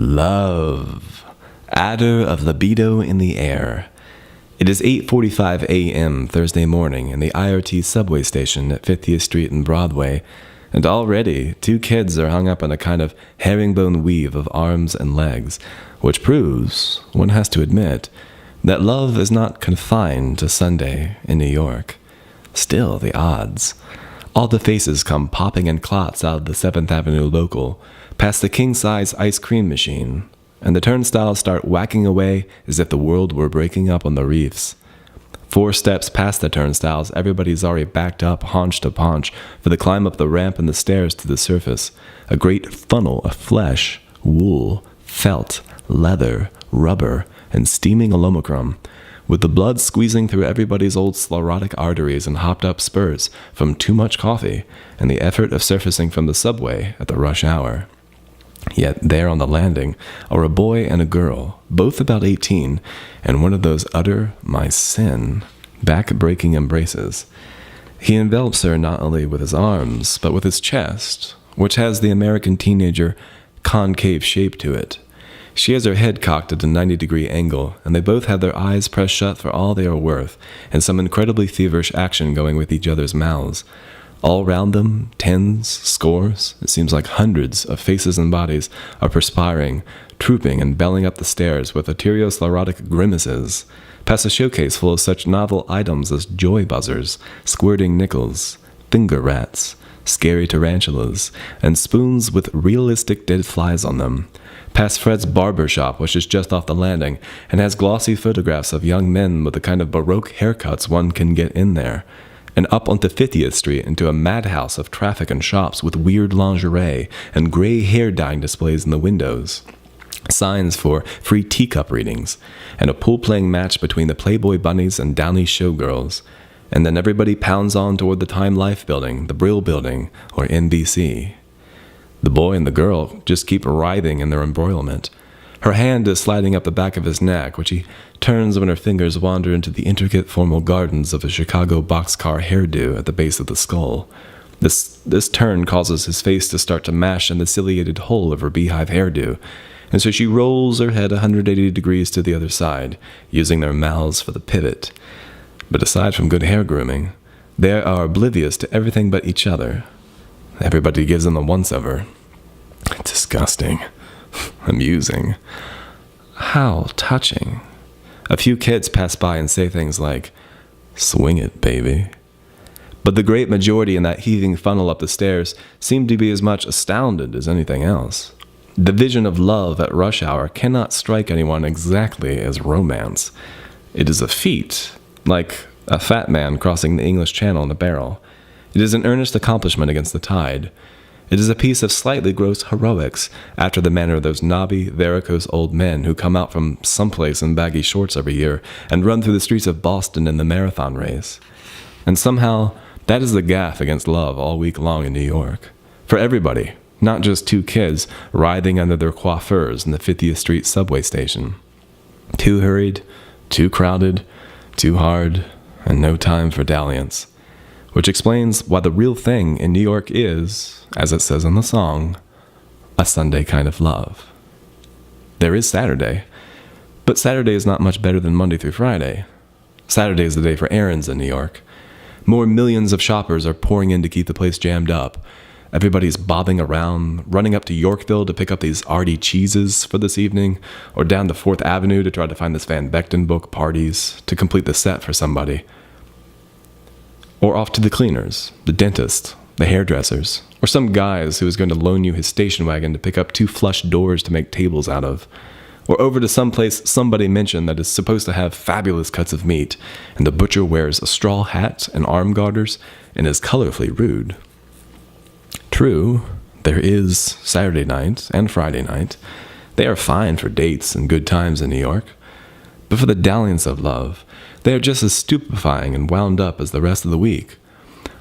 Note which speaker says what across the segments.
Speaker 1: Love. Adder of libido in the air. It is 8:45 a.m. Thursday morning in the IRT subway station at 50th Street and Broadway, and already 2 kids are hung up in a kind of herringbone weave of arms and legs, which proves, one has to admit, that love is not confined to Sunday in New York. Still, the odds. All the faces come popping in clots out of the 7th Avenue local, past the king-size ice cream machine, and the turnstiles start whacking away as if the world were breaking up on the reefs. 4 steps past the turnstiles, everybody's already backed up haunch to paunch for the climb up the ramp and the stairs to the surface, a great funnel of flesh, wool, felt, leather, rubber, and steaming aluminum, with the blood squeezing through everybody's old sclerotic arteries and hopped-up spurs from too much coffee and the effort of surfacing from the subway at the rush hour. Yet there on the landing are a boy and a girl, both about 18, and one of those utter, my sin, back-breaking embraces. He envelops her not only with his arms, but with his chest, which has the American teenager concave shape to it. She has her head cocked at a 90-degree angle, and they both have their eyes pressed shut for all they are worth, and some incredibly feverish action going with each other's mouths. All round them, tens, scores, it seems like hundreds of faces and bodies are perspiring, trooping and belling up the stairs with arteriosclerotic grimaces, past a showcase full of such novel items as joy buzzers, squirting nickels, finger rats, scary tarantulas, and spoons with realistic dead flies on them, past Fred's barber shop, which is just off the landing, and has glossy photographs of young men with the kind of Baroque haircuts one can get in there, and up onto 50th Street into a madhouse of traffic and shops with weird lingerie and gray hair dyeing displays in the windows, signs for free teacup readings, and a pool-playing match between the Playboy bunnies and Downey showgirls. And then everybody pounds on toward the Time Life building, the Brill building, or NBC. The boy and the girl just keep writhing in their embroilment. Her hand is sliding up the back of his neck, which he turns when her fingers wander into the intricate formal gardens of a Chicago boxcar hairdo at the base of the skull. This turn causes his face to start to mash in the ciliated hole of her beehive hairdo, and so she rolls her head 180 degrees to the other side, using their mouths for the pivot. But aside from good hair grooming, they are oblivious to everything but each other. Everybody gives them the once-over. Disgusting. Amusing. How touching. A few kids pass by and say things like, "Swing it, baby." But the great majority in that heaving funnel up the stairs seem to be as much astounded as anything else. The vision of love at rush hour cannot strike anyone exactly as romance. It is a feat, like a fat man crossing the English Channel in a barrel. It is an earnest accomplishment against the tide. It is a piece of slightly gross heroics, after the manner of those knobby, varicose old men who come out from someplace in baggy shorts every year and run through the streets of Boston in the marathon race. And somehow, that is the gaffe against love all week long in New York. For everybody, not just 2 kids writhing under their coiffeurs in the 50th Street subway station. Too hurried, too crowded, too hard, and no time for dalliance. Which explains why the real thing in New York is, as it says in the song, a Sunday kind of love. There is Saturday, but Saturday is not much better than Monday through Friday. Saturday is the day for errands in New York. More millions of shoppers are pouring in to keep the place jammed up. Everybody's bobbing around, running up to Yorkville to pick up these arty cheeses for this evening, or down to 4th Avenue to try to find this Van Vechten book parties to complete the set for somebody. Or off to the cleaners, the dentist, the hairdressers, or some guys who is going to loan you his station wagon to pick up 2 flush doors to make tables out of. Or over to some place somebody mentioned that is supposed to have fabulous cuts of meat, and the butcher wears a straw hat and arm garters and is colorfully rude. True, there is Saturday night and Friday night. They are fine for dates and good times in New York. But for the dalliance of love, they are just as stupefying and wound up as the rest of the week.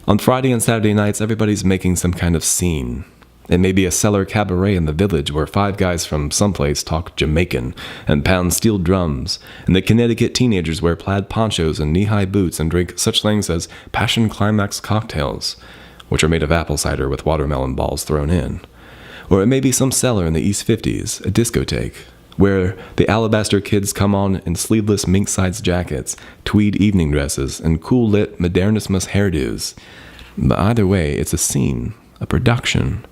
Speaker 1: On Friday and Saturday nights, everybody's making some kind of scene. It may be a cellar cabaret in the village where 5 guys from someplace talk Jamaican and pound steel drums, and the Connecticut teenagers wear plaid ponchos and knee-high boots and drink such things as passion climax cocktails, which are made of apple cider with watermelon balls thrown in. Or it may be some cellar in the East 50s, a discotheque, where the Alabaster kids come on in sleeveless mink-sized jackets, tweed evening dresses, and cool-lit Modernismus hairdos. But either way, it's a scene, a production,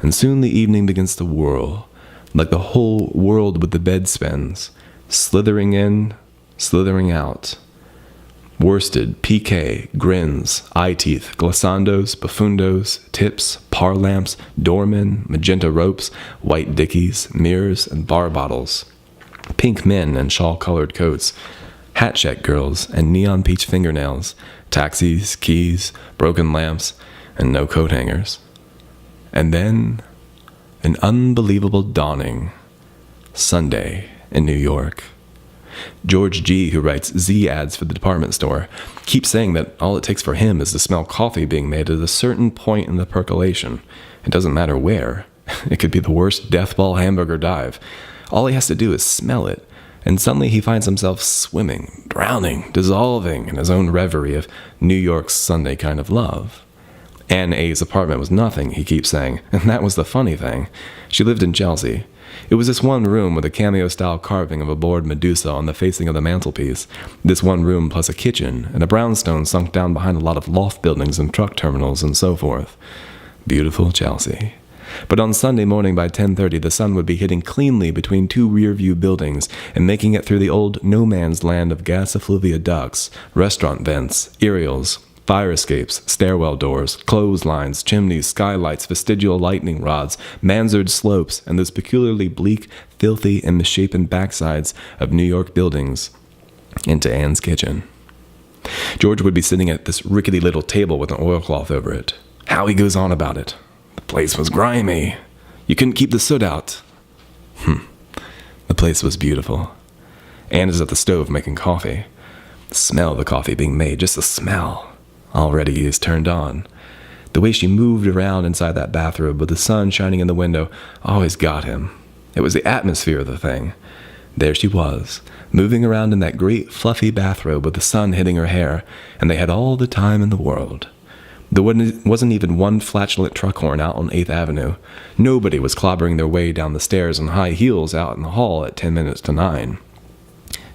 Speaker 1: and soon the evening begins to whirl, like the whole world with the bed spins, slithering in, slithering out. Worsted, piqué, grins, eye-teeth, glissandos, buffundos, tips, parlamps, doormen, magenta ropes, white dickies, mirrors, and bar bottles. Pink men in shawl-colored coats, hat-check girls, and neon peach fingernails, taxis, keys, broken lamps, and no coat hangers. And then, an unbelievable dawning. Sunday in New York. George G., who writes Z ads for the department store, keeps saying that all it takes for him is to smell coffee being made at a certain point in the percolation. It doesn't matter where. It could be the worst deathball hamburger dive. All he has to do is smell it, and suddenly he finds himself swimming, drowning, dissolving in his own reverie of New York's Sunday kind of love. Anne A's apartment was nothing, he keeps saying, and that was the funny thing. She lived in Chelsea. It was this one room with a cameo-style carving of a bored Medusa on the facing of the mantelpiece. This one room plus a kitchen, and a brownstone sunk down behind a lot of loft buildings and truck terminals and so forth. Beautiful Chelsea. But on Sunday morning by 10:30, the sun would be hitting cleanly between two rear-view buildings and making it through the old no-man's land of gas effluvia ducts, restaurant vents, aerials, fire escapes, stairwell doors, clotheslines, chimneys, skylights, vestigial lightning rods, mansard slopes, and those peculiarly bleak, filthy, and misshapen backsides of New York buildings into Anne's kitchen. George would be sitting at this rickety little table with an oilcloth over it. How he goes on about it. The place was grimy. You couldn't keep the soot out. The place was beautiful. Anne is at the stove making coffee. The smell of the coffee being made, just the smell. Already he is turned on. The way she moved around inside that bathrobe with the sun shining in the window always got him. It was the atmosphere of the thing. There she was, moving around in that great fluffy bathrobe with the sun hitting her hair, and they had all the time in the world. There wasn't even one flatulent truck horn out on 8th Avenue. Nobody was clobbering their way down the stairs in high heels out in the hall at 10 minutes to 9.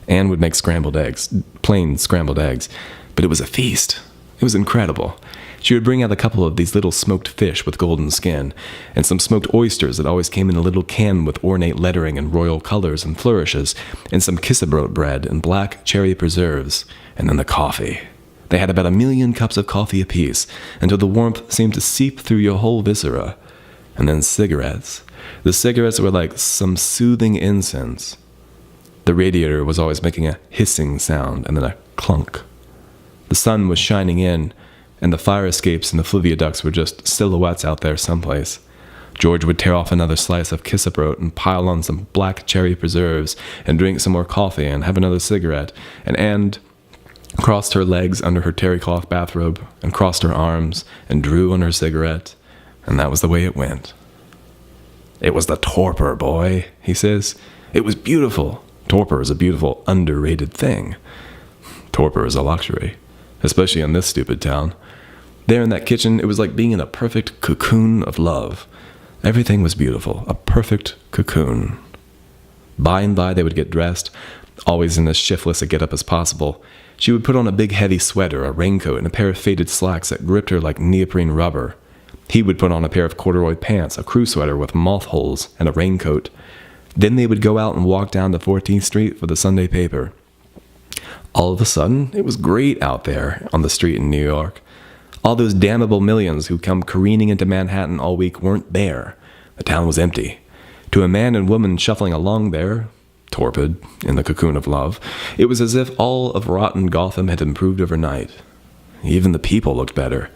Speaker 1: Anne would make scrambled eggs, plain scrambled eggs, but it was a feast. It was incredible. She would bring out a couple of these little smoked fish with golden skin, and some smoked oysters that always came in a little can with ornate lettering and royal colors and flourishes, and some kissebrot bread and black cherry preserves, and then the coffee. They had about 1 million cups of coffee apiece, until the warmth seemed to seep through your whole viscera. And then cigarettes. The cigarettes were like some soothing incense. The radiator was always making a hissing sound, and then a clunk. The sun was shining in, and the fire escapes and the fluvia ducts were just silhouettes out there someplace. George would tear off another slice of kissebrot and pile on some black cherry preserves and drink some more coffee and have another cigarette, and Anne crossed her legs under her terry cloth bathrobe and crossed her arms and drew on her cigarette, and that was the way it went. It was the torpor, boy, he says. It was beautiful. Torpor is a beautiful, underrated thing. Torpor is a luxury. Especially in this stupid town. There in that kitchen, it was like being in a perfect cocoon of love. Everything was beautiful, a perfect cocoon. By and by, they would get dressed, always in as shiftless a get-up as possible. She would put on a big heavy sweater, a raincoat, and a pair of faded slacks that gripped her like neoprene rubber. He would put on a pair of corduroy pants, a crew sweater with moth holes, and a raincoat. Then they would go out and walk down to 14th Street for the Sunday paper. All of a sudden, it was great out there on the street in New York. All those damnable millions who come careening into Manhattan all week weren't there. The town was empty. To a man and woman shuffling along there, torpid, in the cocoon of love, it was as if all of rotten Gotham had improved overnight. Even the people looked better.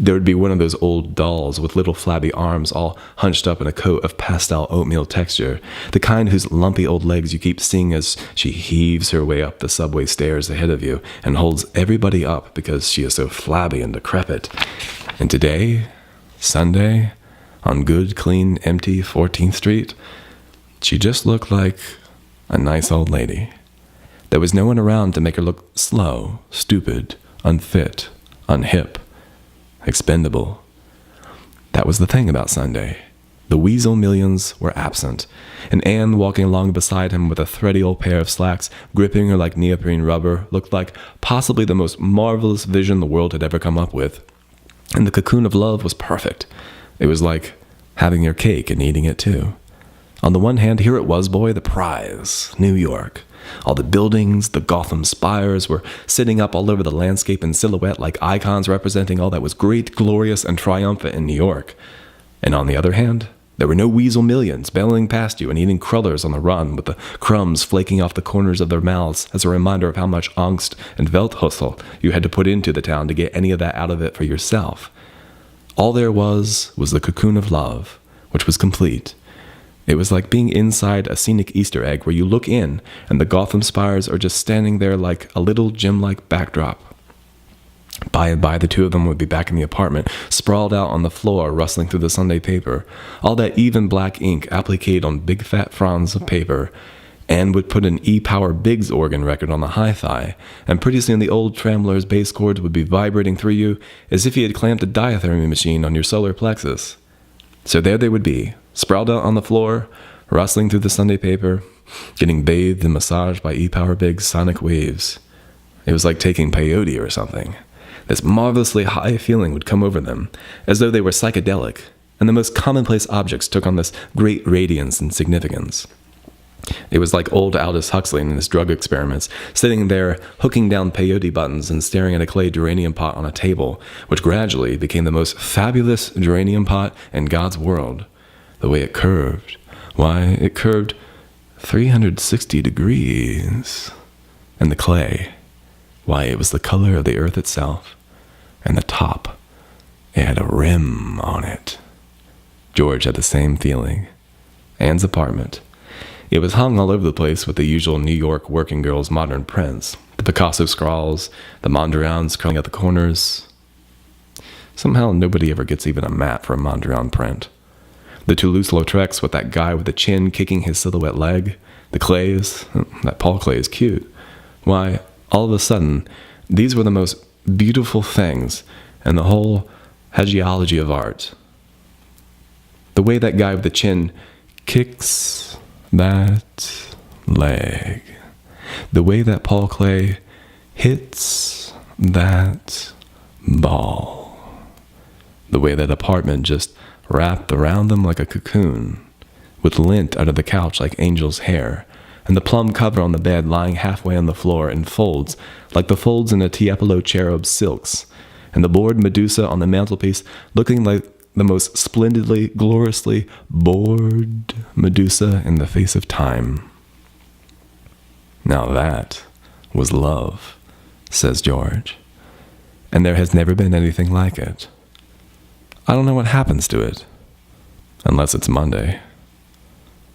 Speaker 1: There would be one of those old dolls with little flabby arms all hunched up in a coat of pastel oatmeal texture, the kind whose lumpy old legs you keep seeing as she heaves her way up the subway stairs ahead of you and holds everybody up because she is so flabby and decrepit. And today, Sunday, on good, clean, empty 14th Street, she just looked like a nice old lady. There was no one around to make her look slow, stupid, unfit, unhip, expendable. That was the thing about Sunday. The Weasel Millions were absent, and Anne, walking along beside him with a thready old pair of slacks gripping her like neoprene rubber, looked like possibly the most marvelous vision the world had ever come up with. And the cocoon of love was perfect. It was like having your cake and eating it too. On the one hand, here it was, boy, the prize, New York. All the buildings, the Gotham spires were sitting up all over the landscape in silhouette like icons representing all that was great, glorious, and triumphant in New York. And on the other hand, there were no Weasel Millions bellowing past you and eating crullers on the run with the crumbs flaking off the corners of their mouths as a reminder of how much angst and Welthusel you had to put into the town to get any of that out of it for yourself. All there was the cocoon of love, which was complete. It was like being inside a scenic Easter egg where you look in and the Gotham spires are just standing there like a little gym-like backdrop. By and by, the two of them would be back in the apartment, sprawled out on the floor, rustling through the Sunday paper. All that even black ink appliqued on big fat fronds of paper. Anne would put an E-Power Biggs organ record on the hi-fi, and pretty soon the old Tramler's bass chords would be vibrating through you as if he had clamped a diathermy machine on your solar plexus. So there they would be, sprawled out on the floor, rustling through the Sunday paper, getting bathed and massaged by E-Power Biggs' sonic waves. It was like taking peyote or something. This marvelously high feeling would come over them, as though they were psychedelic, and the most commonplace objects took on this great radiance and significance. It was like old Aldous Huxley in his drug experiments, sitting there hooking down peyote buttons and staring at a clay geranium pot on a table, which gradually became the most fabulous geranium pot in God's world. The way it curved, why, it curved 360 degrees. And the clay, why, it was the color of the earth itself. And the top, it had a rim on it. George had the same feeling. Anne's apartment. It was hung all over the place with the usual New York working girl's modern prints. The Picasso scrawls, the Mondrians curling at the corners. Somehow nobody ever gets even a mat for a Mondrian print. The Toulouse-Lautrecs with that guy with the chin kicking his silhouette leg. The Clays, that Paul Clay is cute. Why, all of a sudden, these were the most beautiful things in the whole hagiology of art. The way that guy with the chin kicks that leg. The way that Paul Clay hits that ball. The way that apartment just wrapped around them like a cocoon, with lint under the couch like angel's hair, and the plum cover on the bed lying halfway on the floor in folds, like the folds in a Tiepolo cherub's silks, and the bored Medusa on the mantelpiece looking like the most splendidly, gloriously bored Medusa in the face of time. Now that was love, says George, and there has never been anything like it. I don't know what happens to it, unless it's Monday.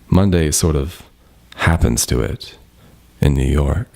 Speaker 1: Monday sort of happens to it in New York.